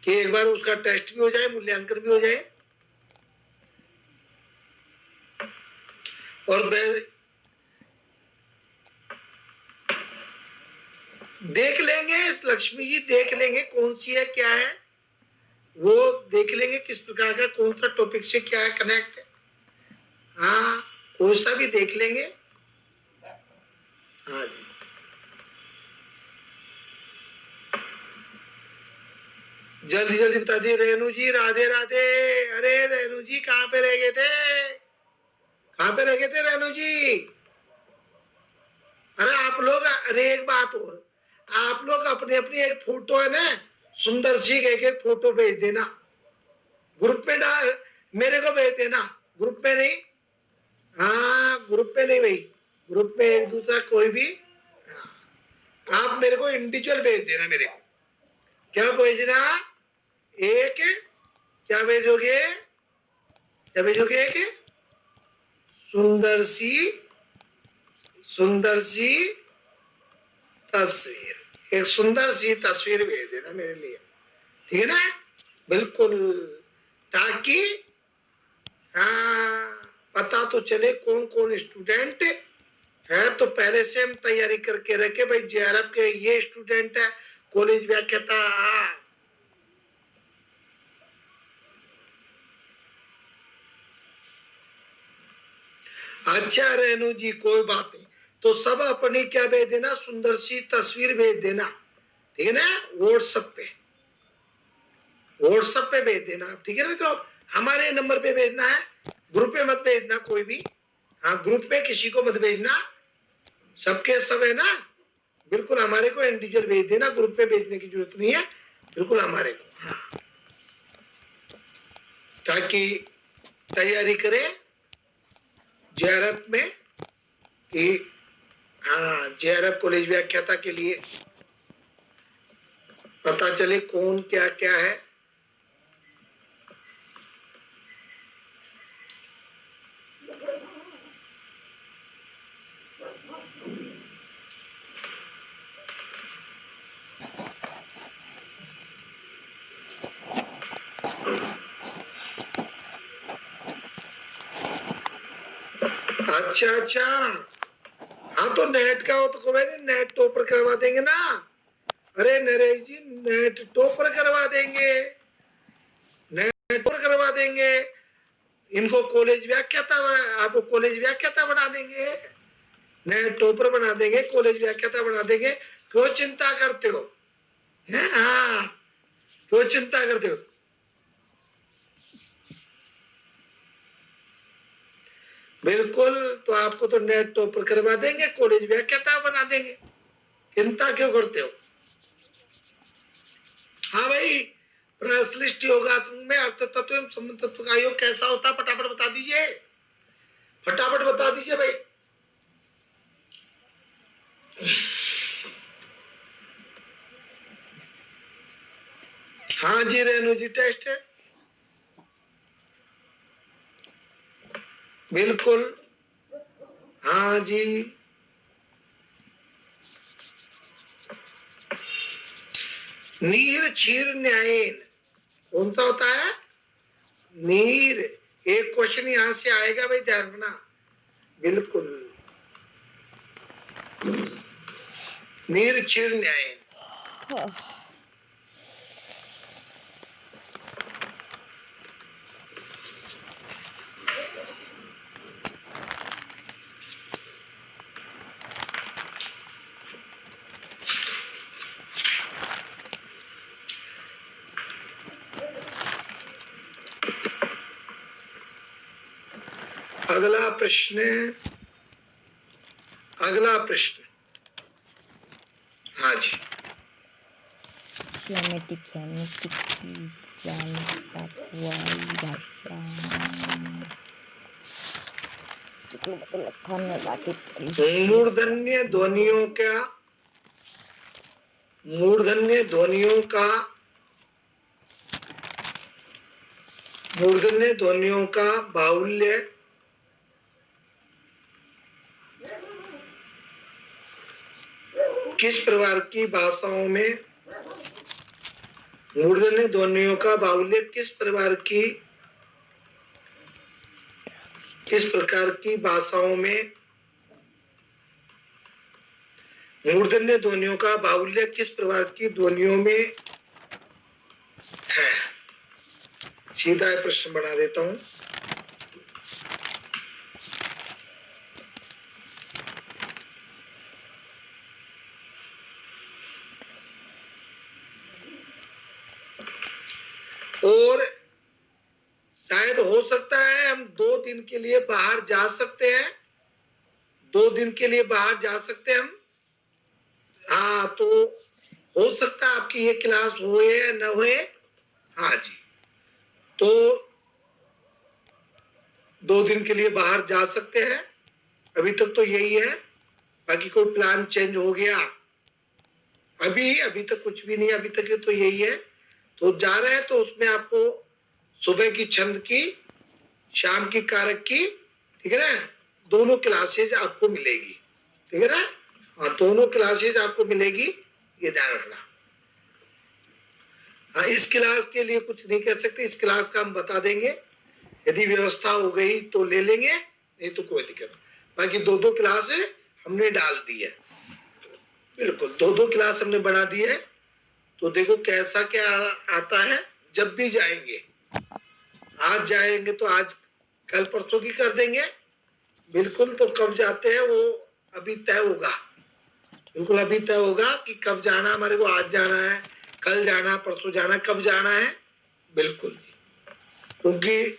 Speaker 1: कि एक बार उसका टेस्ट भी हो जाए, मूल्यांकन भी हो जाए। और देख लेंगे, लक्ष्मी जी देख लेंगे कौन सी है क्या है, वो देख लेंगे किस प्रकार का कौन सा टॉपिक से क्या है कनेक्ट है। हाँ, वो सा भी देख लेंगे। हाँ जी, जल्दी जल्दी बता दिए। रेणु जी राधे राधे। अरे रेणु जी कहाँ पे रह गए थे, कहाँ पे रह गए थे रेणु जी? अरे आप लोग, अरे एक बात और, आप लोग अपनी अपनी एक फोटो है ना, सुंदर सी एक एक फोटो भेज देना ग्रुप में, डाल मेरे को भेज देना, ग्रुप में नहीं। हाँ ग्रुप में नहीं भाई, ग्रुप में एक दूसरा कोई भी। हाँ, आप मेरे को इंडिविजुअल भेज देना मेरे को। क्या भेजना? एक, क्या भेजोगे, क्या भेजोगे? एक सुंदर सी, सुंदर सी तस्वीर, एक सुंदर सी तस्वीर भेज देना मेरे लिए, ठीक है ना? बिल्कुल, ताकि हाँ पता तो चले कौन कौन स्टूडेंट है, तो पहले से हम तैयारी करके रखे भाई जेआरएफ के ये स्टूडेंट है, कॉलेज व्याख्याता। अच्छा रेणु जी कोई बात नहीं, तो सब अपनी क्या भेज देना, सुंदर सी तस्वीर भेज देना, ठीक है ना? व्हाट्सएप पे, व्हाट्सएप पे भेज देना, ठीक है ना मित्रों? हमारे नंबर पे भेजना है, ग्रुप पे मत भेजना कोई भी। हाँ ग्रुप पे किसी को मत भेजना, सबके सब है ना। बिल्कुल हमारे को इंडिविजुअल भेज देना, ग्रुप पे भेजने की जरूरत नहीं है, बिल्कुल हमारे को। हाँ, ताकि तैयारी करें जेआरएफ में कि हाँ जेआरएफ कॉलेज व्याख्याता के लिए पता चले कौन क्या क्या है। अच्छा अच्छा, हाँ तो नेट का हो तो कोई नहीं, नेट टॉपर करवा देंगे ना। अरे नरेश जी नेट टॉपर करवा देंगे, नेट टॉपर करवा देंगे, इनको कॉलेज व्याख्याता, आपको कॉलेज व्याख्याता बना देंगे, नेट टॉपर बना देंगे, कॉलेज व्याख्याता बना देंगे। क्यों चिंता करते हो? हाँ क्यों चिंता करते हो? बिल्कुल, तो आपको तो नेट टॉपर करवा देंगे, कॉलेज व्याख्याता बना देंगे, चिंता क्यों करते हो? हाँ भाई, प्रश्लिष्ट योगात्मक में अर्थ तत्व एवं संबंध तत्व का योग कैसा होता है, फटाफट बता दीजिए, फटाफट बता दीजिए भाई। हाँ जी रेणु जी, टेस्ट है बिल्कुल। हाँ जी, नीर क्षीर न्यायन कौन सा होता है? नीर। एक क्वेश्चन यहां से आएगा भाई, ध्यान रखना। बिल्कुल, नीर क्षीर न्यायन। अगला प्रश्न, अगला प्रश्न। हाँ जी,
Speaker 2: Climatic, climatic,
Speaker 1: मूर्धन्य ध्वनियों का, मूर्धन्य ध्वनियों का, मूर्धन्य ध्वनियों का बाहुल्य किस प्रकार की भाषाओं में, मूर्धन्य ध्वनियों का बाहुल्य किस प्रकार की भाषाओं में, मूर्धन्य ध्वनियों का बाहुल्य किस प्रकार की ध्वनियों में है? सीधा प्रश्न बना देता हूं। और शायद हो सकता है हम 2 दिन के लिए बाहर जा सकते हैं, 2 दिन के लिए बाहर जा सकते हैं हम। हाँ, तो हो सकता है आपकी ये क्लास हो या न हो। हाँ जी, तो 2 दिन के लिए बाहर जा सकते हैं, अभी तक तो यही है। बाकी कोई प्लान चेंज हो गया, अभी तक कुछ भी नहीं, अभी तक तो यही है। तो जा रहे हैं, तो उसमें आपको सुबह की छंद की, शाम की कारक की, ठीक है ना, दोनों क्लासेज आपको मिलेगी, ठीक है ना। हाँ, दोनों क्लासेज आपको मिलेगी, ये ध्यान रखना। हाँ, इस क्लास के लिए कुछ नहीं कह सकते, इस क्लास का हम बता देंगे, यदि व्यवस्था हो गई तो ले लेंगे, नहीं तो कोई दिक्कत। बाकी 2 क्लास हमने डाल दी है, बिल्कुल 2 क्लास हमने बना दी है। तो देखो कैसा क्या आता है, जब भी जाएंगे, आज जाएंगे तो आज कल परसों की कर देंगे, बिल्कुल। तो कब जाते हैं वो अभी तय होगा, बिल्कुल अभी तय होगा कि कब जाना हमारे को, आज जाना है, कल जाना, परसों जाना, कब जाना है, बिल्कुल। क्योंकि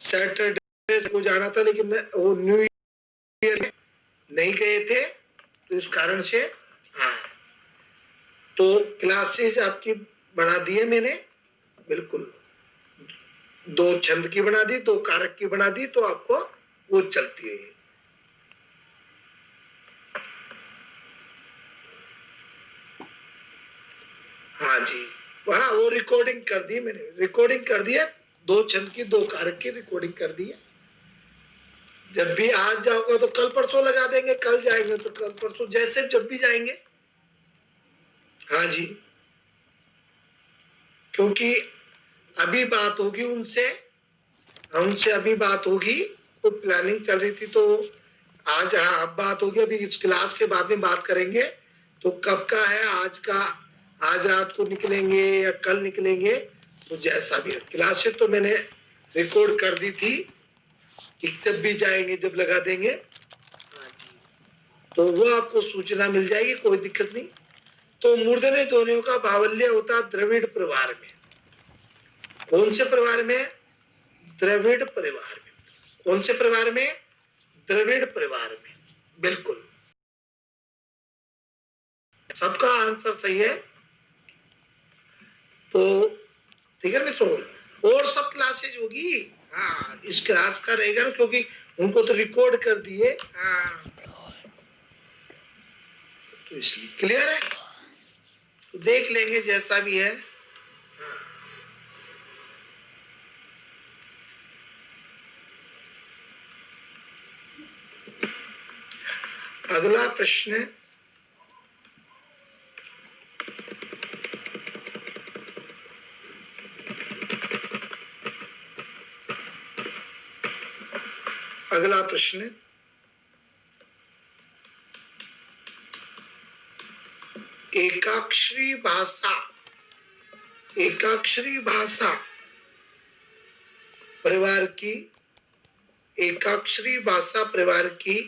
Speaker 1: सैटरडे को जाना था, लेकिन वो न्यू ईयर नहीं गए थे, तो इस कारण से। हाँ, तो क्लासेस आपकी बढ़ा दी है मैंने, बिल्कुल 2 छंद की बना दी, 2 कारक की बना दी, तो आपको वो चलती है। हाँ जी, वहाँ वो रिकॉर्डिंग कर दी मैंने, रिकॉर्डिंग कर दी है, 2 छंद की 2 कारक की रिकॉर्डिंग कर दी है। जब भी आज जाओगे तो कल परसों लगा देंगे, कल जाएंगे तो कल परसों, जैसे जब भी जाएंगे। हाँ जी, क्योंकि अभी बात होगी उनसे, हमसे अभी बात होगी, तो प्लानिंग चल रही थी, तो आज हाँ अब बात होगी, अभी इस क्लास के बाद में बात करेंगे। तो कब का है, आज का, आज रात को निकलेंगे या कल निकलेंगे, तो जैसा भी क्लास से तो मैंने रिकॉर्ड कर दी थी कि जब भी जाएंगे जब लगा देंगे। हाँ जी, तो वो आपको सूचना मिल जाएगी, कोई दिक्कत नहीं। तो मूर्धन्य ध्वनियों का बाहुल्य होता द्रविड़ परिवार में। कौन से परिवार में? द्रविड़ परिवार में। कौन से परिवार में? द्रविड़ परिवार में। बिल्कुल, सबका आंसर सही है। तो ठीक है मित्रों, और सब क्लासेज होगी। हाँ, इस क्लास का रहेगा ना, क्योंकि उनको तो रिकॉर्ड कर दिए। हाँ, तो इसलिए क्लियर है, तो देख लेंगे जैसा भी है। अगला प्रश्न, अगला प्रश्न, एकाक्षरी भाषा, एकाक्षरी भाषा परिवार की, एकाक्षरी भाषा परिवार की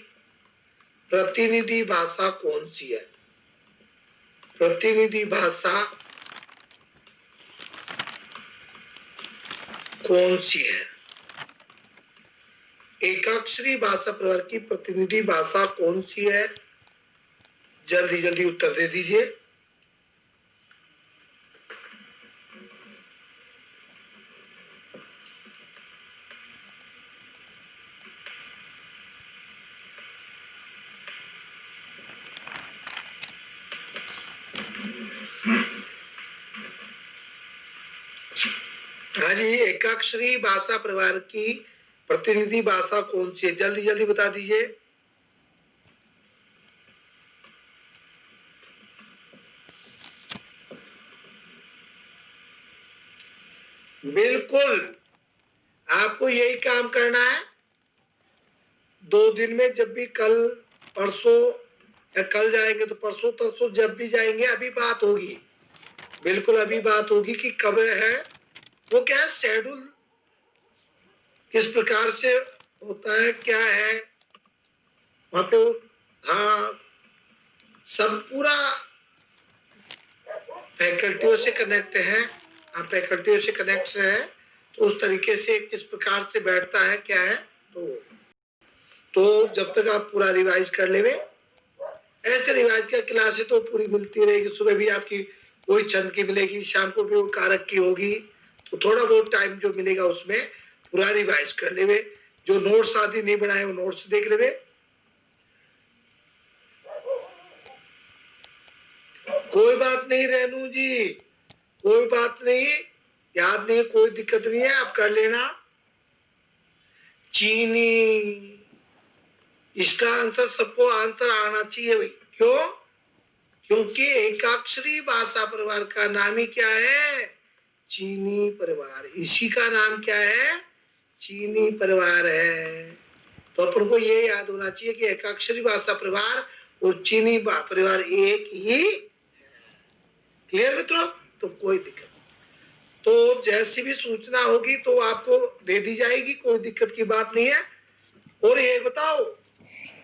Speaker 1: प्रतिनिधि भाषा कौन सी है? प्रतिनिधि भाषा कौन सी है? एकाक्षरी भाषा परिवार की प्रतिनिधि भाषा कौन सी है? जल्दी जल्दी उत्तर दे दीजिए। हाँ जी, एकाक्षरी भाषा परिवार की प्रतिनिधि भाषा कौन सी है? जल्दी जल्दी बता दीजिए। बिल्कुल, आपको यही काम करना है। 2 दिन में, जब भी कल परसों या कल जाएंगे तो परसों तरसों जब भी जाएंगे, अभी बात होगी। बिल्कुल अभी बात होगी कि कब है, वो क्या है, शेड्यूल किस प्रकार से होता है, क्या है वहां पे। हाँ, सब पूरा फैकल्टियों से कनेक्ट है। हाँ, फैकल्टियों से कनेक्ट है, तो उस तरीके से किस प्रकार से बैठता है, क्या है। तो जब तक आप पूरा रिवाइज कर लेंगे, ऐसे रिवाइज का क्लासेस तो पूरी मिलती रहेगी। सुबह भी आपकी वही छंद की मिलेगी, शाम को भी वो कारक की होगी, तो थोड़ा बहुत टाइम जो मिलेगा उसमें पूरा रिवाइज कर लेवे। जो नोट्स आदि नहीं बनाए वो नोट्स देख लेवे। कोई बात नहीं रेनू जी, कोई बात नहीं, याद नहीं, कोई दिक्कत नहीं है, आप कर लेना। चीनी, इसका आंसर सबको आंसर आना चाहिए भाई। क्यों? क्योंकि एकाक्षरी भाषा परिवार का नाम ही क्या है? चीनी परिवार। इसी का नाम क्या है? चीनी परिवार है। तो अपन को ये याद होना चाहिए कि एकाक्षरी भाषा परिवार और चीनी परिवार एक ही। क्लियर मित्रों? तो कोई दिक्कत, तो जैसी भी सूचना होगी तो आपको दे दी जाएगी, कोई दिक्कत की बात नहीं है। और ये बताओ,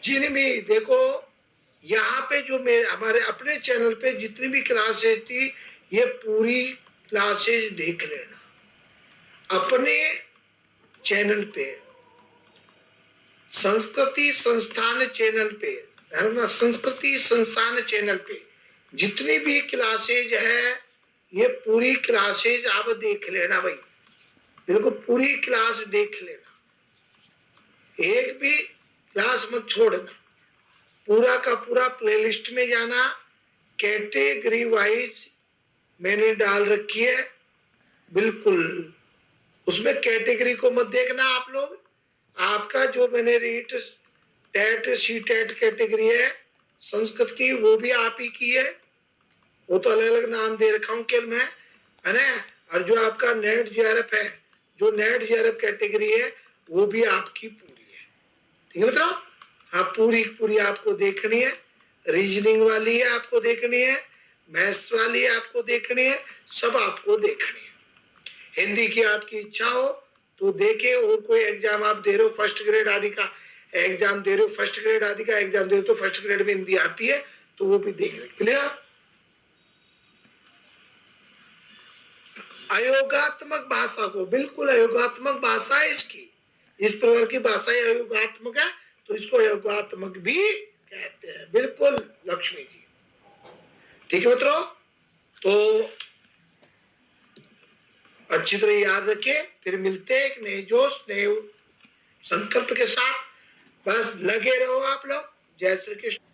Speaker 1: जिनमें देखो यहाँ पे जो मेरे हमारे अपने चैनल पे जितनी भी क्लासेज थी, ये पूरी क्लासेज देख लेना अपने चैनल पे, संस्कृति संस्थान चैनल पे, धर्म संस्कृति संस्थान चैनल पे जितनी भी क्लासेज है, ये पूरी क्लासेज आप देख लेना भाई। बिल्कुल पूरी क्लास देख लेना, एक भी क्लास मत छोड़ना। पूरा का पूरा प्लेलिस्ट में जाना, कैटेगरी वाइज मैंने डाल रखी है। बिल्कुल उसमें कैटेगरी को मत देखना आप लोग। आपका जो मैंने REET TET CTET category है संस्कृत की, वो भी आप ही की है। वो तो अलग अलग नाम दे रखा हूँ केवल मैं, है ना। और जो आपका नेट जीआरएफ है, जो नेट जीआरएफ कैटेगरी है, वो भी आपकी पूरी है। ठीक है मतलब, हाँ पूरी पूरी आपको देखनी है। रीजनिंग वाली है आपको देखनी है, मैथ्स वाली आपको देखनी है, सब आपको देखनी है। हिंदी की आपकी इच्छा हो तो देखे, और कोई एग्जाम आप दे रहे हो, फर्स्ट ग्रेड आदि का एग्जाम दे रहे हो, फर्स्ट ग्रेड आदि का एग्जाम दे रहे हो, तो फर्स्ट ग्रेड में हिंदी आती है तो वो भी देख रहे। क्लियर? अयोगात्मक भाषा को, बिल्कुल अयोगात्मक भाषा है इसकी, इस प्रकार की भाषा अयोगात्मक है, तो इसको योगात्मक भी कहते हैं। बिल्कुल लक्ष्मी जी, ठीक है मित्रों। तो अच्छी तरह याद रखें, फिर मिलते हैं एक नए जोश नए संकल्प के साथ। बस लगे रहो आप लोग। जय श्री कृष्ण।